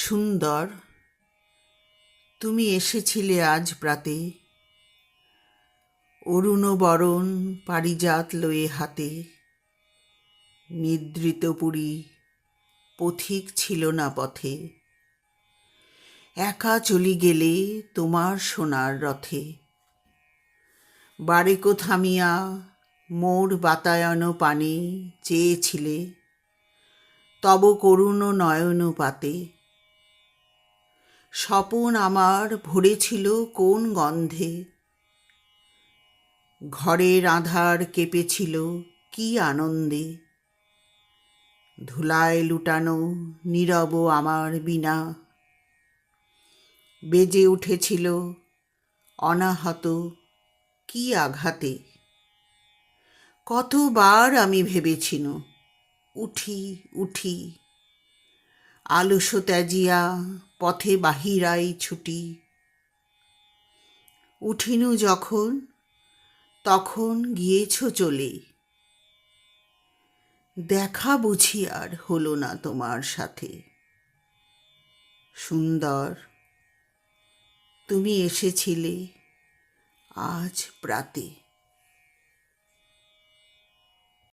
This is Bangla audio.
সুন্দর, তুমি এসেছিলে আজ প্রাতে, অরুণ বরণ পারিজাত লয়ে হাতে। নিদ্রিত পুরী পথিক ছিল না পথে, একা চলি গেলে তোমার সোনার রথে। বারেকো থামিয়া মোর বাতায়ন পানে চেয়েছিলে, তব করুণ নয়ন পাতে। স্বপন আমার ভরেছিল কোন গন্ধে, ঘরের আঁধার কেঁপেছিল কি আনন্দে। ধুলায় লুটানো নীরব আমার বীণা, বেজে উঠেছিল অনাহত কি আঘাতে। কতবার আমি ভেবেছিনু উঠি উঠি, আলস্য ত্যাজিয়া পথে বাহিরাই ছুটি। উঠিনু যখন তখন গিয়েছ চলে, দেখা বুঝি আর হলো না তোমার সাথে। সুন্দর, তুমি এসেছিলে আজ প্রাতে।